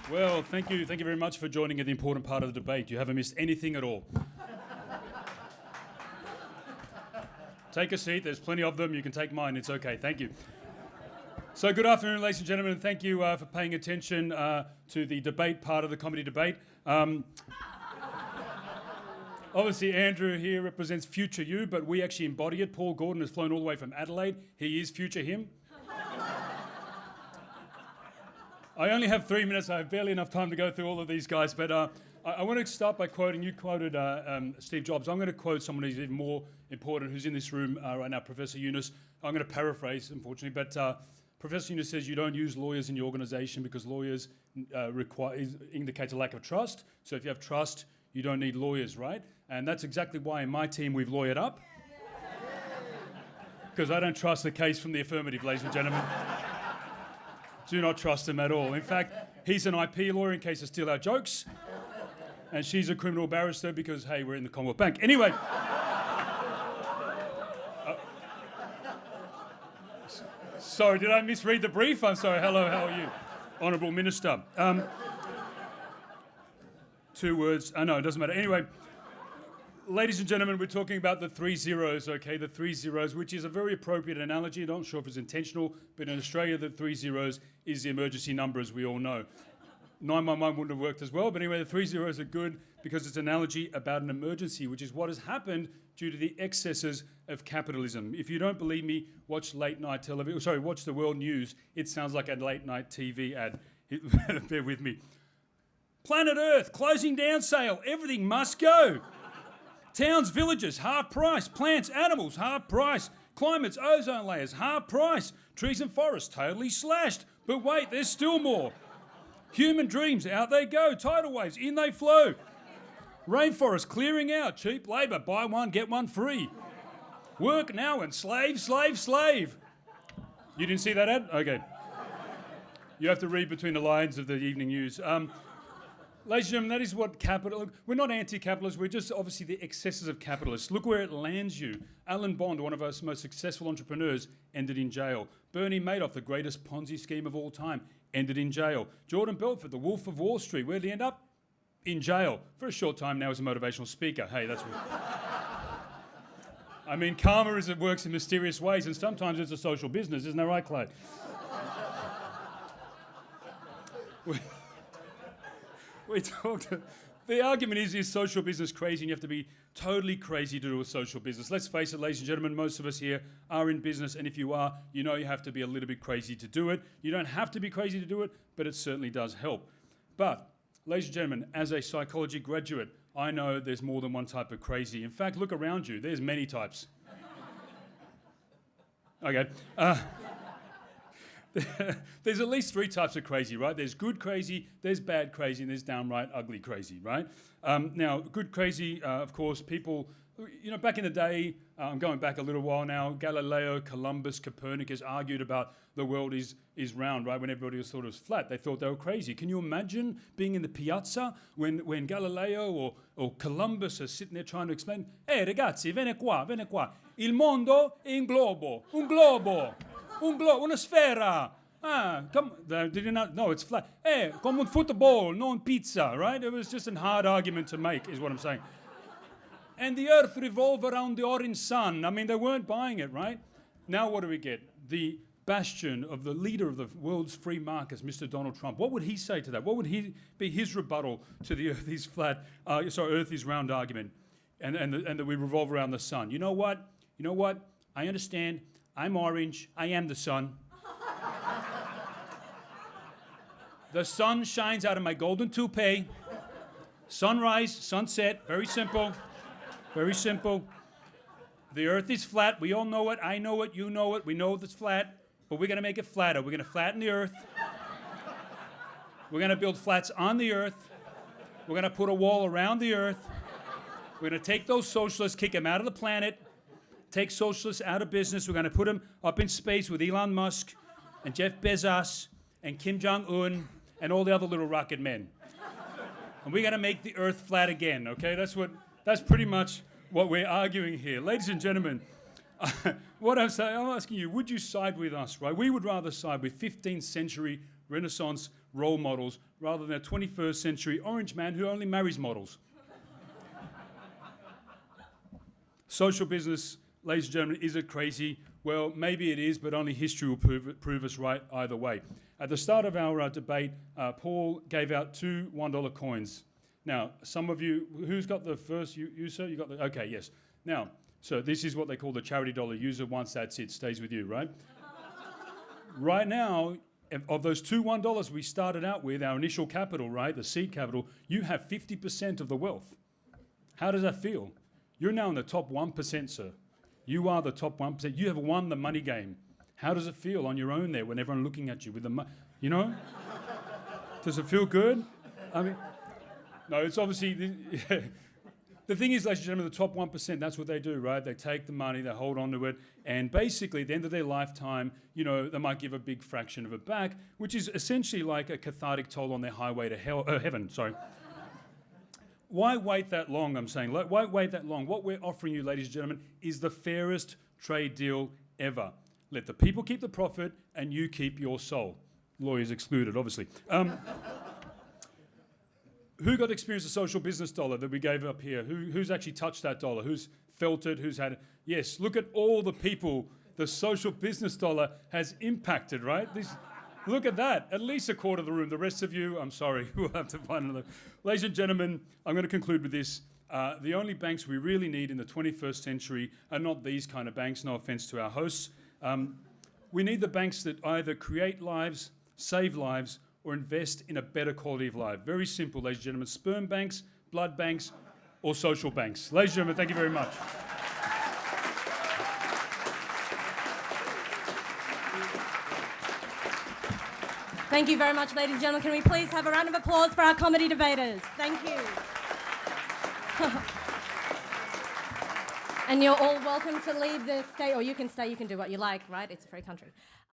Well, thank you very much for joining at the important part of the debate. You haven't missed anything at all. Take a seat, there's plenty of them. You can take mine, it's okay, thank you. So good afternoon, ladies and gentlemen, and thank you for paying attention to the debate part of the comedy debate. Obviously, Andrew here represents future you, but we actually embody it. Paul Gordon has flown all the way from Adelaide. He is future him. I only have 3 minutes. I have barely enough time to go through all of these guys, but I want to start by quoting, you quoted Steve Jobs. I'm going to quote someone who's even more important, who's in this room right now, Professor Yunus. I'm going to paraphrase, unfortunately, but Professor Yunus says you don't use lawyers in your organization because lawyers indicates a lack of trust. So if you have trust, you don't need lawyers, right? And that's exactly why in my team we've lawyered up. Because I don't trust the case from the affirmative, ladies and gentlemen. Do not trust him at all. In fact, he's an IP lawyer in case I steal our jokes. And she's a criminal barrister because, hey, we're in the Commonwealth Bank. Anyway. Sorry, did I misread the brief? I'm sorry. Hello, how are you? Honourable Minister. 2 words. No, it doesn't matter. Anyway, ladies and gentlemen, we're talking about the 3 zeros, okay? The 3 zeros, which is a very appropriate analogy. I'm not sure if it's intentional, but in Australia, the 3 zeros is the emergency number, as we all know. 911 wouldn't have worked as well, but anyway, the 3 zeros are good because it's an analogy about an emergency, which is what has happened due to the excesses of capitalism. If you don't believe me, watch late night television. Sorry, watch the World News. It sounds like a late night TV ad. Bear with me. Planet Earth, closing down sale. Everything must go. Towns, villages, half price. Plants, animals, half price. Climates, ozone layers, half price. Trees and forests, totally slashed. But wait, there's still more. Human dreams, out they go. Tidal waves, in they flow. Rainforest clearing out. Cheap labour, buy one, get one free. Work now and slave, slave, slave. You didn't see that ad? Okay. You have to read between the lines of the evening news. Ladies and gentlemen, that is what we're not anti-capitalists, we're just obviously the excesses of capitalists. Look where it lands you. Alan Bond, one of our most successful entrepreneurs, ended in jail. Bernie Madoff, the greatest Ponzi scheme of all time, ended in jail. Jordan Belfort, the Wolf of Wall Street, where'd he end up? In jail. For a short time now as a motivational speaker. Hey, that's what... I mean, karma works in mysterious ways, and sometimes it's a social business, isn't that right, Clyde? We talked. The argument is social business crazy, and you have to be totally crazy to do a social business. Let's face it, ladies and gentlemen, most of us here are in business, and if you are, you know you have to be a little bit crazy to do it. You don't have to be crazy to do it, but it certainly does help. But, ladies and gentlemen, as a psychology graduate, I know there's more than one type of crazy. In fact, look around you. There's many types. Okay. There's at least 3 types of crazy, right? There's good crazy, there's bad crazy, and there's downright ugly crazy, right? Now, good crazy, of course, people, you know, back in the day, I'm going back a little while now, Galileo, Columbus, Copernicus argued about the world is round, right? When everybody was thought it was flat, they thought they were crazy. Can you imagine being in the piazza when Galileo or Columbus are sitting there trying to explain, hey ragazzi, vieni qua, il mondo è un globo, una sfera. Did you not? No, it's flat. Hey, come on football, non pizza, right? It was just a hard argument to make, is what I'm saying. And the earth revolved around the orange sun. I mean, they weren't buying it, right? Now what do we get? The bastion of the leader of the world's free markets, Mr. Donald Trump. What would he say to that? What would be his rebuttal to the earth is flat, earth is round argument, and that we revolve around the sun? You know what? I understand. I'm orange. I am the sun. The sun shines out of my golden toupee. Sunrise, sunset, very simple. Very simple. The earth is flat. We all know it. I know it. You know it. We know it's flat. But we're going to make it flatter. We're going to flatten the earth. We're going to build flats on the earth. We're going to put a wall around the earth. We're going to take those socialists, kick them out of the planet, take socialists out of business. We're going to put them up in space with Elon Musk and Jeff Bezos and Kim Jong-un and all the other little rocket men. And we're going to make the earth flat again, okay? That's pretty much what we're arguing here. Ladies and gentlemen, what I'm asking you, would you side with us, right? We would rather side with 15th century Renaissance role models rather than a 21st century orange man who only marries models. Social business, ladies and gentlemen, is it crazy? Well, maybe it is, but only history will prove us right either way. At the start of our debate, Paul gave out 2 $1 coins. Now, some of you, who's got the first? You sir? You got the, okay, yes. Now, so this is what they call the charity dollar. Use it once, that's it, stays with you, right? Right now, of those 2 $1 we started out with, our initial capital, right, the seed capital, you have 50% of the wealth. How does that feel? You're now in the top 1%, sir. You are the top 1%. You have won the money game. How does it feel on your own there when everyone's looking at you with the money? You know? Does it feel good? I mean, no, it's obviously... The thing is, ladies and gentlemen, the top 1%, that's what they do, right? They take the money, they hold on to it, and basically, at the end of their lifetime, you know, they might give a big fraction of it back, which is essentially like a cathartic toll on their highway to heaven, sorry. Why wait that long, I'm saying? Why wait that long? What we're offering you, ladies and gentlemen, is the fairest trade deal ever. Let the people keep the profit, and you keep your soul. Lawyers excluded, obviously. Who got to experience the social business dollar that we gave up here? Who's actually touched that dollar? Who's felt it? Who's had it? Yes, look at all the people the social business dollar has impacted, right? Look at that. At least a quarter of the room. The rest of you, I'm sorry, we'll have to find another. Ladies and gentlemen, I'm going to conclude with this. The only banks we really need in the 21st century are not these kind of banks, no offense to our hosts. We need the banks that either create lives, save lives, or invest in a better quality of life. Very simple, ladies and gentlemen. Sperm banks, blood banks, or social banks. Ladies and gentlemen, thank you very much. Thank you very much, ladies and gentlemen. Can we please have a round of applause for our comedy debaters? Thank you. And you're all welcome to leave the stage, or you can stay, you can do what you like, right? It's a free country.